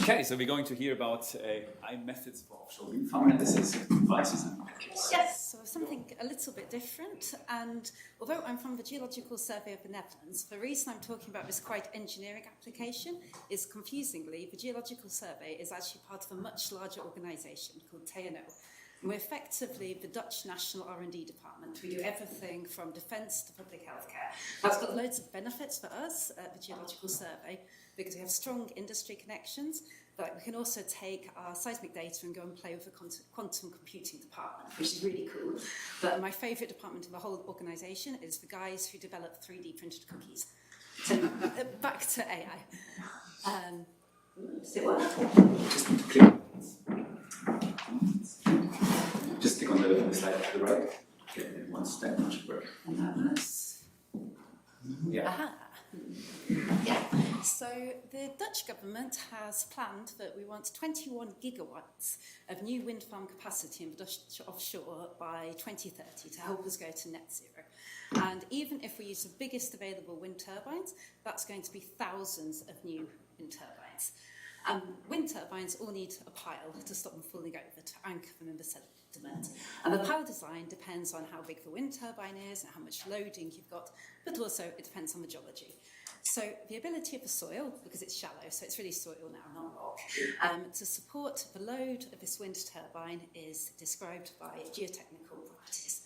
Okay, so we're going to hear about methods for offshore wind farm analysis, devices and packages. Yes, so something a little bit different. And although I'm from the Geological Survey of the Netherlands, the reason I'm talking about this quite engineering application is, confusingly, the Geological Survey is actually part of a much larger organisation called TNO. And we're effectively the Dutch National R&D Department. We do everything from defence to public healthcare. That's got loads of benefits for us at the Geological Survey, because we have strong industry connections, but we can also take our seismic data and go and play with the quantum computing department, which is really cool. But my favourite department in the whole organisation is the guys who develop 3D printed cookies. So back to AI. Does it work? Just need to click. Just click on the slide to the right. Okay, one step, that should work. And that works. Yeah. Aha. Yeah, so the Dutch government has planned that we want 21 gigawatts of new wind farm capacity in the Dutch offshore by 2030 to help us go to net zero. And even if we use the biggest available wind turbines, that's going to be thousands of new wind turbines. Wind turbines all need a pile to stop them falling over, to anchor them in the sediment. And the pile design depends on how big the wind turbine is and how much loading you've got, but also it depends on the geology. So the ability of the soil, because it's shallow, so it's really soil now, not rock, to support the load of this wind turbine is described by geotechnical properties.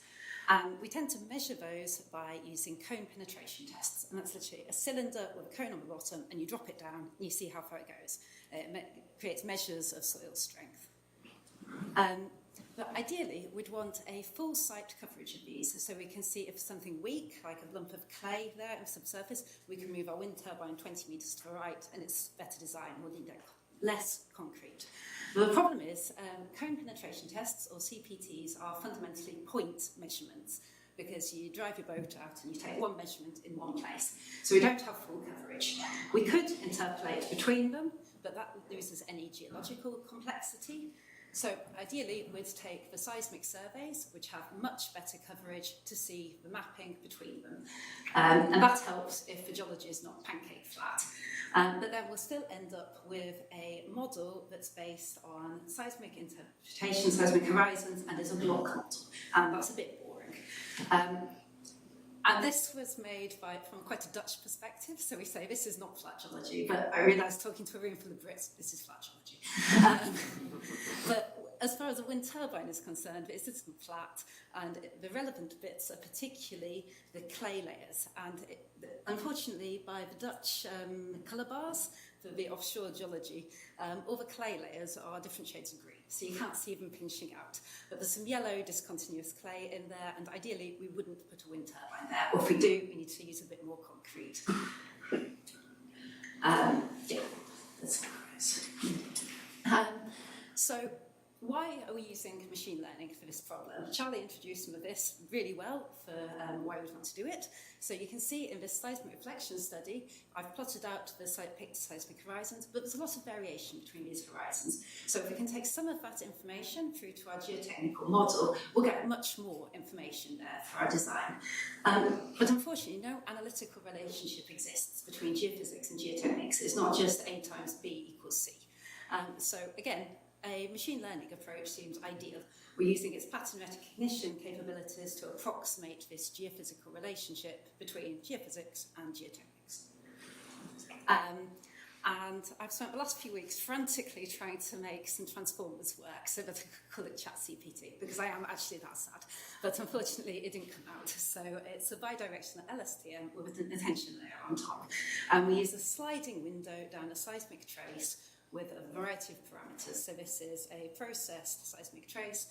And we tend to measure those by using cone penetration tests. And that's literally a cylinder with a cone on the bottom, and you drop it down, and you see how far it goes. It creates measures of soil strength. But ideally, we'd want a full site coverage of these, so we can see if something weak, like a lump of clay there in subsurface, we can move our wind turbine 20 metres to the right, and it's better design, we'll need less concrete. But the problem is, cone penetration tests, or CPTs, are fundamentally point measurements, because you drive your boat out and you take one measurement in one place. So we don't have full coverage. We could interpolate between them, but that loses any geological complexity. So ideally, we'd take the seismic surveys, which have much better coverage, to see the mapping between them. And that helps if the geology is not pancake flat. But then we'll still end up with a model that's based on seismic interpretation, seismic horizons, and is a block model. And that's a bit boring. And this was made from quite a Dutch perspective, so we say this is not flat geology, but I realised talking to a room full of Brits, this is flat geology. But as far as a wind turbine is concerned, this isn't flat, and the relevant bits are particularly the clay layers. And unfortunately, by the Dutch colour bars for the offshore geology, all the clay layers are different shades of green, so you can't see them pinching out. But there's some yellow discontinuous clay in there, and ideally we wouldn't put a wind turbine there. Or if we do, we need to use a bit more concrete. Yeah, that's nice. So why are we using machine learning for this problem? Charlie introduced some of this really well for why we want to do it. So you can see in this seismic reflection study, I've plotted out the picked seismic horizons, but there's a lot of variation between these horizons. So if we can take some of that information through to our geotechnical model, we'll get much more information there for our design. But unfortunately, no analytical relationship exists between geophysics and geotechnics. It's not just A times B equals C. So again, a machine learning approach seems ideal. We're using its pattern recognition capabilities to approximate this geophysical relationship between geophysics and geotechnics. And I've spent the last few weeks frantically trying to make some transformers work so that I could call it ChatCPT, because I am actually that sad. But unfortunately, it didn't come out. So it's a bidirectional LSTM with an attention layer on top. And we use a sliding window down a seismic trace with a variety of parameters. So this is a processed seismic trace.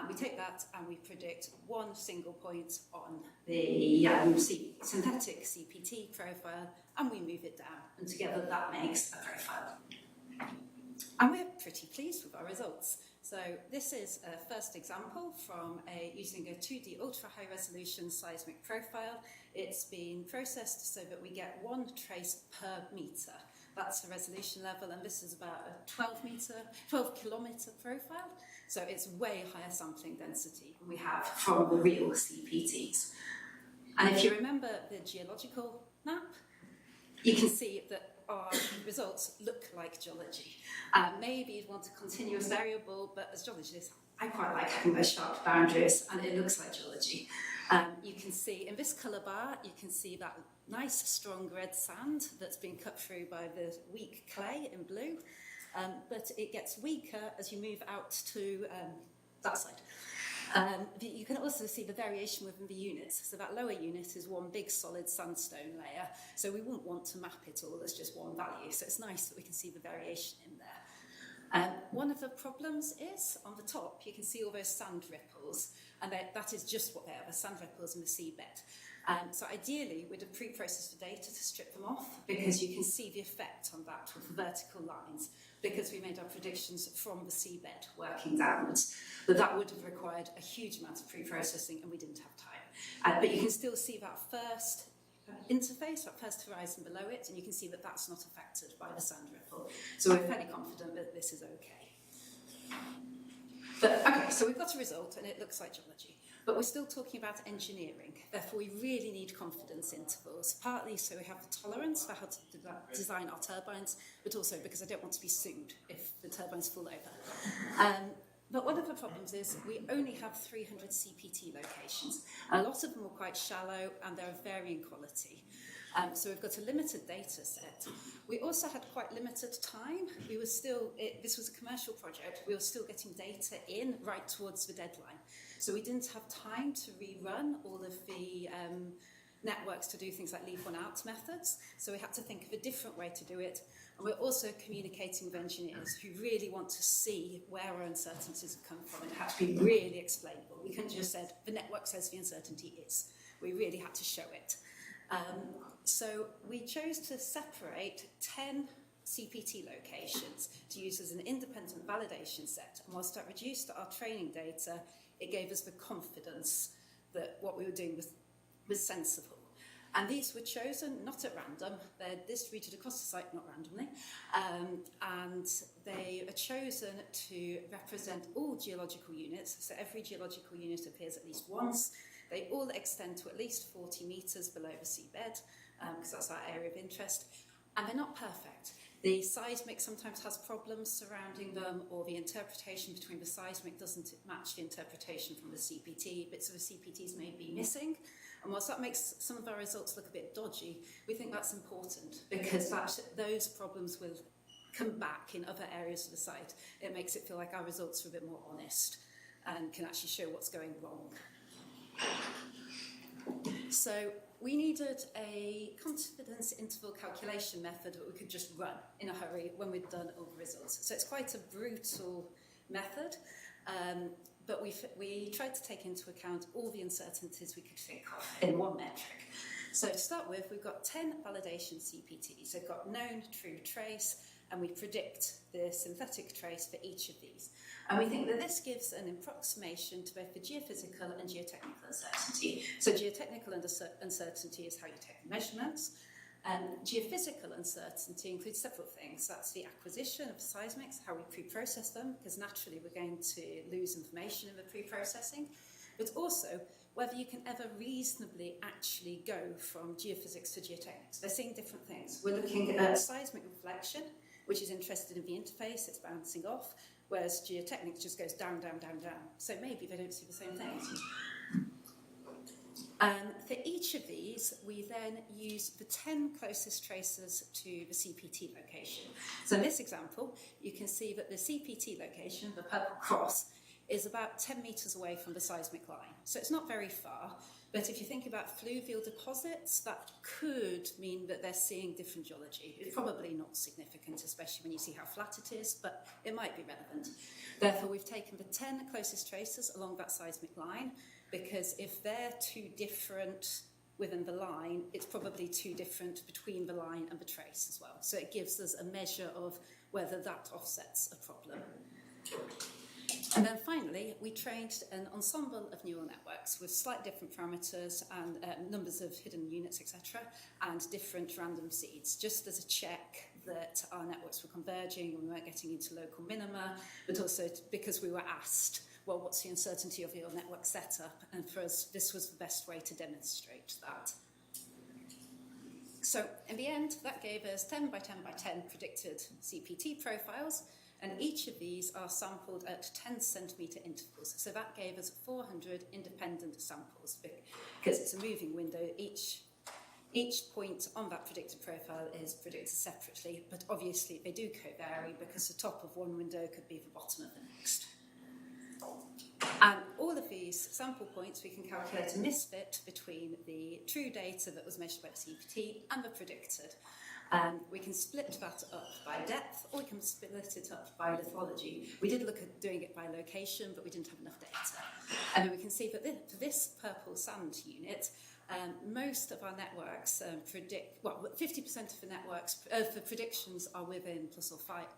We take that and we predict one single point on the synthetic CPT profile, and we move it down. And together that makes a profile. And we're pretty pleased with our results. So this is a first example from using a 2D ultra-high resolution seismic profile. It's been processed so that we get one trace per metre. That's the resolution level, and this is about a 12 kilometre profile. So it's way higher sampling density than we have from the real CPTs. And if you remember the geological map, you can see that our results look like geology. Maybe you'd want a continuous variable, but as geologists, I quite like having those sharp boundaries, and it looks like geology. You can see in this colour bar, you can see that nice strong red sand that's been cut through by the weak clay in blue, but it gets weaker as you move out to that side. You can also see the variation within the units. So that lower unit is one big solid sandstone layer, so we wouldn't want to map it all as just one value, so it's nice that we can see the variation in there. One of the problems is, on the top, you can see all those sand ripples, and that is just what they are, the sand ripples in the seabed. So ideally, we'd have pre-processed the data to strip them off, because you can see the effect on that with the vertical lines, because we made our predictions from the seabed working downwards. But that would have required a huge amount of pre-processing, and we didn't have time. But you can still see that first interface, that first horizon below it, and you can see that that's not affected by the sand ripple. So we're fairly confident that this is okay. But okay, so we've got a result, and it looks like geology. But we're still talking about engineering. Therefore, we really need confidence intervals, partly so we have the tolerance for how to design our turbines, but also because I don't want to be sued if the turbines fall over. But one of the problems is we only have 300 CPT locations. A lot of them are quite shallow, and they're of varying quality. So we've got a limited data set. We also had quite limited time. This was a commercial project. We were still getting data in right towards the deadline. So we didn't have time to rerun all of the networks to do things like leave one out methods. So we had to think of a different way to do it. And we're also communicating with engineers who really want to see where our uncertainties have come from, and it had to be really explainable. We couldn't just say, the network says the uncertainty is. We really had to show it. So we chose to separate 10 CPT locations to use as an independent validation set. And whilst that reduced our training data, it gave us the confidence that what we were doing was sensible. And these were chosen not at random. They're distributed across the site, not randomly. And they are chosen to represent all geological units. So every geological unit appears at least once. They all extend to at least 40 metres below the seabed, because that's our area of interest. And they're not perfect. The seismic sometimes has problems surrounding them, or the interpretation between the seismic doesn't match the interpretation from the CPT. Bits of the CPTs may be missing. And whilst that makes some of our results look a bit dodgy, we think that's important, because those problems will come back in other areas of the site. It makes it feel like our results are a bit more honest and can actually show what's going wrong. So we needed a confidence interval calculation method that we could just run in a hurry when we'd done all the results. So it's quite a brutal method, but we tried to take into account all the uncertainties we could think of in one metric. So to start with, we've got 10 validation CPTs. So we've got known, true, trace, and we predict the synthetic trace for each of these. And we think that this gives an approximation to both the geophysical and geotechnical uncertainty. So geotechnical uncertainty is how you take measurements. Geophysical uncertainty includes several things. That's the acquisition of seismics, how we pre-process them, because naturally we're going to lose information in the pre-processing, but also whether you can ever reasonably actually go from geophysics to geotechnics. They're seeing different things. We're looking at seismic reflection, which is interested in the interface, it's bouncing off, whereas geotechnics just goes down, down, down, down. So maybe they don't see the same things. For each of these, we then use the 10 closest traces to the CPT location. So in this example, you can see that the CPT location, the purple cross, is about 10 metres away from the seismic line. So it's not very far, but if you think about fluvial deposits, that could mean that they're seeing different geology. It's probably not significant, especially when you see how flat it is, but it might be relevant. Therefore, we've taken the 10 closest traces along that seismic line, because if they're too different within the line, it's probably too different between the line and the trace as well. So it gives us a measure of whether that offsets a problem. And then finally, we trained an ensemble of neural networks with slightly different parameters and numbers of hidden units, etc., and different random seeds, just as a check that our networks were converging and we weren't getting into local minima, but also because we were asked, well, what's the uncertainty of your network setup? And for us, this was the best way to demonstrate that. So in the end, that gave us 10 by 10 by 10 predicted CPT profiles, and each of these are sampled at 10 centimetre intervals. So that gave us 400 independent samples, because it's a moving window. Each point on that predicted profile is predicted separately, but obviously they do co-vary because the top of one window could be the bottom of the next. And all of these sample points, we can calculate a misfit between the true data that was measured by the CPT and the predicted. We can split that up by depth, or we can split it up by lithology. We did look at doing it by location, but we didn't have enough data. And then we can see that for this purple sand unit, most of our networks predict, well, 50% of the networks, the predictions are within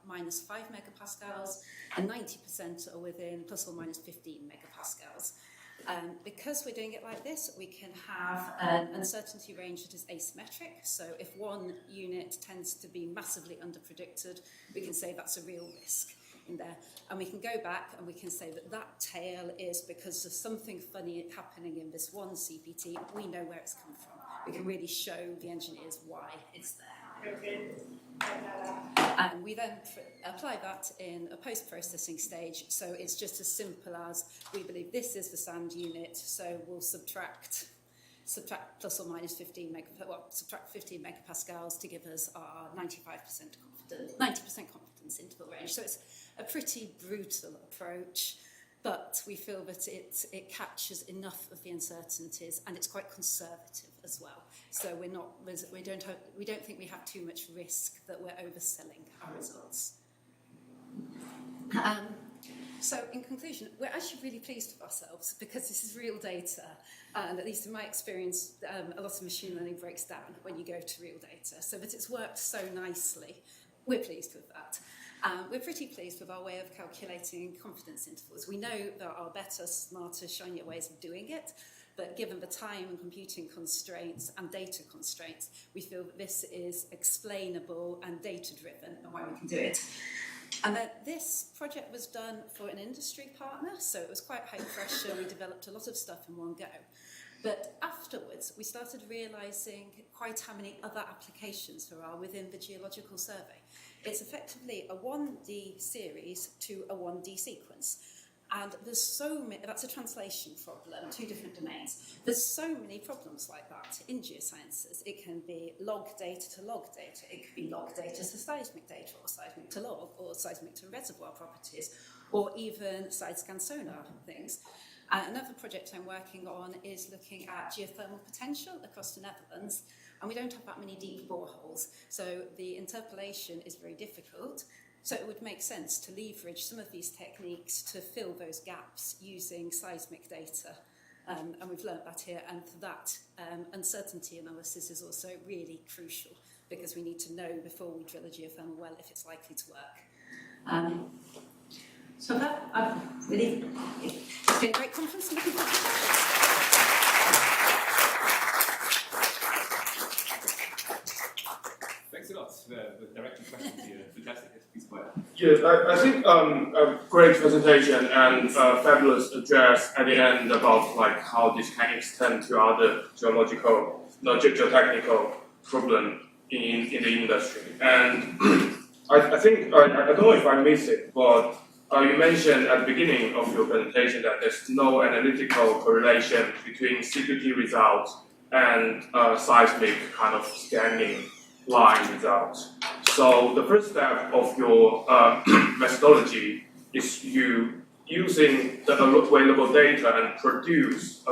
minus 5 megapascals, and 90% are within plus or minus 15 megapascals. Because we're doing it like this, we can have an uncertainty range that is asymmetric. So if one unit tends to be massively underpredicted, we can say that's a real risk in there. And we can go back and we can say that that tail is because of something funny happening in this one CPT. We know where it's come from. We can really show the engineers why it's there. And we then apply that in a post-processing stage. So it's just as simple as we believe this is the sand unit, so we'll subtract plus or minus 15 subtract 15 megapascals to give us our 90% confidence interval range. So it's a pretty brutal approach, but we feel that it captures enough of the uncertainties, and it's quite conservative as well. So we don't think we have too much risk that we're overselling our results. So in conclusion, we're actually really pleased with ourselves because this is real data, and at least in my experience, a lot of machine learning breaks down when you go to real data. So that it's worked so nicely, we're pleased with that. We're pretty pleased with our way of calculating confidence intervals. We know there are better, smarter, shinier ways of doing it, but given the time and computing constraints and data constraints, we feel that this is explainable and data-driven and why we can do it. And then this project was done for an industry partner, so it was quite high pressure. We developed a lot of stuff in one go. But afterwards, we started realising quite how many other applications there are within the geological survey. It's effectively a 1D series to a 1D sequence. And there's so many, that's a translation problem, 2 different domains. There's so many problems like that in geosciences. It can be log data to log data. It could be log data to seismic data, or seismic to log, or seismic to reservoir properties, or even side scan sonar things. Another project I'm working on is looking at geothermal potential across the Netherlands, and we don't have that many deep boreholes, so the interpolation is very difficult. So it would make sense to leverage some of these techniques to fill those gaps using seismic data. And we've learnt that here, and for that, uncertainty analysis is also really crucial because we need to know before we drill a geothermal well if it's likely to work. So that, really, it's been a great conference. Looking forward to it. Thanks a lot for the directing questions here. Fantastic. Please go ahead. Yes, I think a great presentation and fabulous address at the end about like how this can extend to other geological, geotechnical problem in the industry. And I think, I don't know if I missed it, but you mentioned at the beginning of your presentation that there's no analytical correlation between CPT results and seismic kind of scanning line results. So the first step of your methodology is you using the available data and produce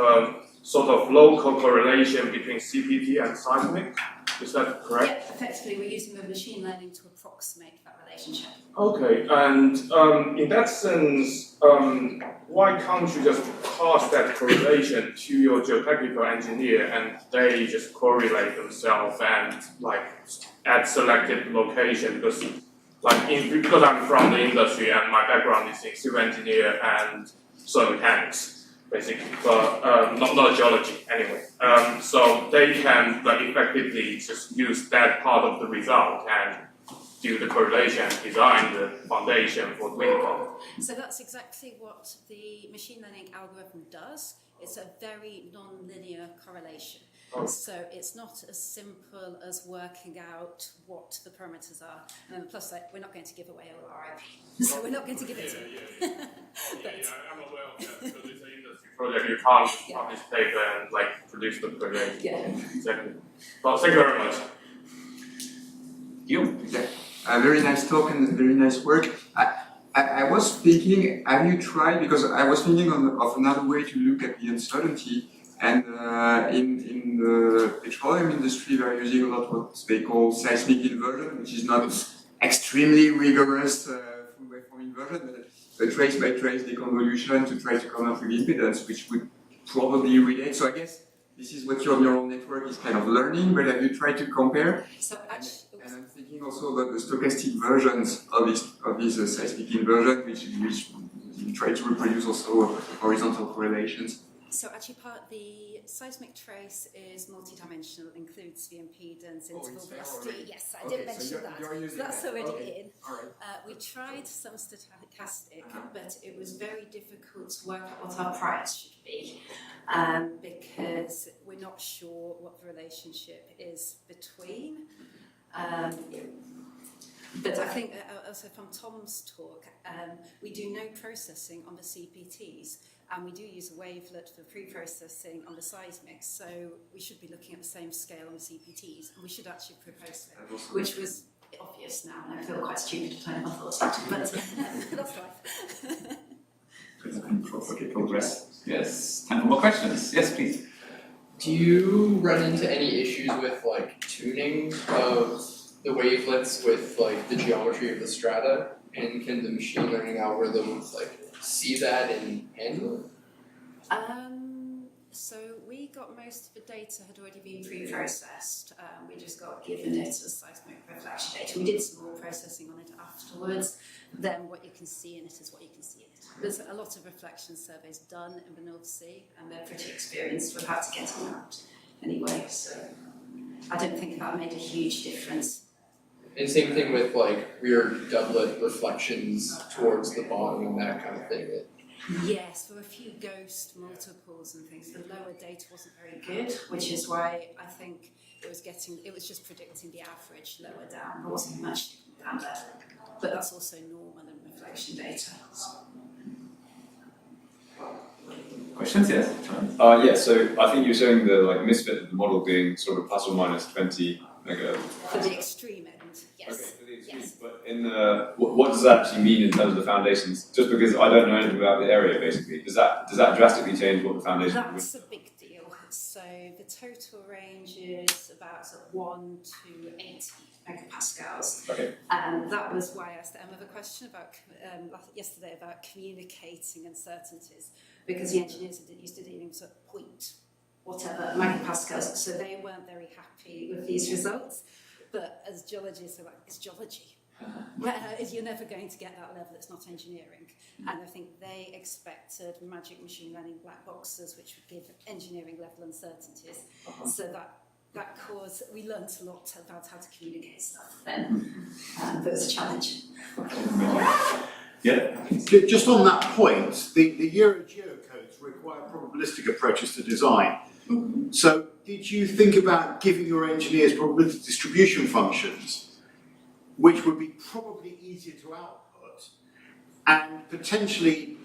sort of local correlation between CPT and seismic. Is that correct? Yeah, effectively we're using the machine learning to approximate that relationship. Okay, and in that sense, why can't you just pass that correlation to your geotechnical engineer and they just correlate themselves and like at selected location? Because because I'm from the industry and my background is in civil engineer and soil mechanics, basically, but not geology anyway. So they can like effectively just use that part of the result and do the correlation, design the foundation for the wind farm. So that's exactly what the machine learning algorithm does. It's a very non-linear correlation. So it's not as simple as working out what the parameters are. And plus, we're not going to give away all our IP. So we're not going to give it to them. I'm aware of that because it's an industry project. You can't publish paper and like produce the project. Yeah. Exactly. Well, thank you very much. You? Yeah. Very nice talk and very nice work. I was thinking, have you tried, because I was thinking of another way to look at the uncertainty, and in the petroleum industry they're using a lot of what they call seismic inversion, which is not extremely rigorous full waveform inversion, but a trace by trace deconvolution to try to come up with impedance, which would probably relate. So I guess this is what your neural network is kind of learning, but have you tried to compare? So actually, and I'm thinking also about the stochastic versions of this seismic inversion, which you try to reproduce also horizontal correlations. So actually the seismic trace is multidimensional, includes the impedance, interval velocity. Yes, I did mention that. So that's already in. All right. We tried some stochastic, but it was very difficult to work out what our price should be because we're not sure what the relationship is between. But I think also from Tom's talk, we do no processing on the CPTs, and we do use a wavelet for pre-processing on the seismic, so we should be looking at the same scale on the CPTs, and we should actually propose it, which was obvious now, and I feel quite stupid at the time I thought it, but that's life. Okay, progress. Yes, time for more questions. Yes, please. Do you run into any issues with like tuning of the wavelets with like the geometry of the strata, and can the machine learning algorithms like see that and handle it? So we got most of the data had already been pre-processed. We just got given it as seismic reflection data. We did some more processing on it afterwards. Then what you can see in it is what you can see in it. There's a lot of reflection surveys done in the North Sea, and they're pretty experienced with how to get it out anyway. So I don't think that made a huge difference. And same thing with like weird doublet reflections towards the bottom and that kind of thing. Yes, there were a few ghost multiples and things. The lower data wasn't very good, which is why I think it was just predicting the average lower down. There wasn't much down there. But that's also normal in reflection data. Questions? Yes. Yeah. So I think you're showing the misfit of the model being sort of plus or minus 20 megahertz. For the extreme end, yes. Okay, for the extreme. Yes. But in what does that actually mean in terms of the foundations? Just because I don't know anything about the area, basically, does that drastically change what the foundation? That's a big deal. So the total range is about 1 to 8 megapascals. Okay. And that was why I asked Emma the question about yesterday about communicating uncertainties, because the engineers are used to dealing with point whatever megapascals, so they weren't very happy with these results. But as geologists, they're like, it's geology. You're never going to get that level, it's not engineering. And I think they expected magic machine learning black boxes, which would give engineering level uncertainties. So that caused, we learned a lot about how to communicate stuff then. But it was a challenge. Yeah. Just on that point, the Euro-Geo codes require probabilistic approaches to design. So did you think about giving your engineers probability distribution functions, which would be probably easier to output and potentially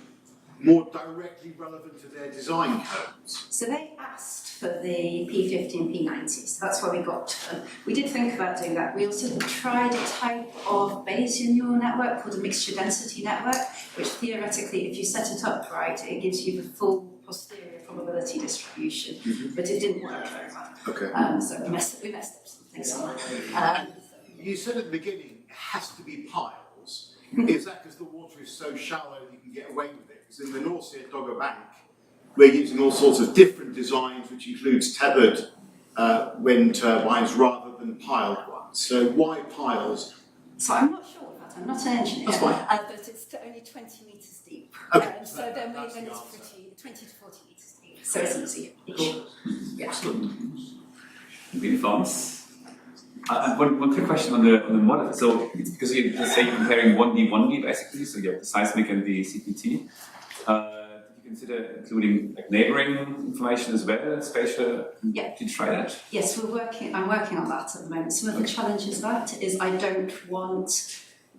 more directly relevant to their design codes? So they asked for the P50 and P90, so that's where we got them. We did think about doing that. We also tried a type of Bayesian neural network called a mixture density network, which theoretically, if you set it up right, it gives you the full posterior probability distribution, but it didn't work very well. Okay. So we messed up some things on that. You said at the beginning it has to be piles. Is that because the water is so shallow that you can get away with it? Because in the North Sea at Dogger Bank, we're using all sorts of different designs, which includes tethered wind turbines rather than piled ones. So why piles? So I'm not sure of that. I'm not an engineer. That's fine. But it's only 20 metres deep. Okay. So then it's pretty 20 to 40 metres deep. So it's easy. Yeah. Really fast. One quick question on the model. So, because you're comparing 1D, 1D basically, so you have the seismic and the CPT. Did you consider including like neighboring information as well, spatial? Yeah. Did you try that? Yes, I'm working on that at the moment. Some of the challenges that is I don't want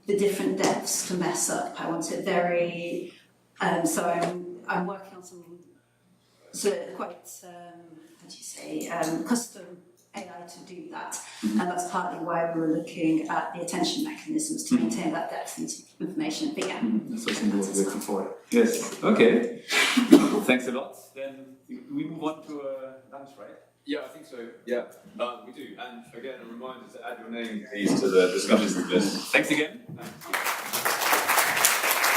the different depths to mess up. I want it very, so I'm working on some quite, how do you say, custom AI to do that. And that's partly why we were looking at the attention mechanisms to maintain that depth into information. But yeah. That's something we're looking for. Yes, okay. Thanks a lot. Then we move on to lunch, right? Yeah, I think so. Yeah, we do. And again, a reminder to add your name, please, to the discussions of this. Thanks again. Thank you.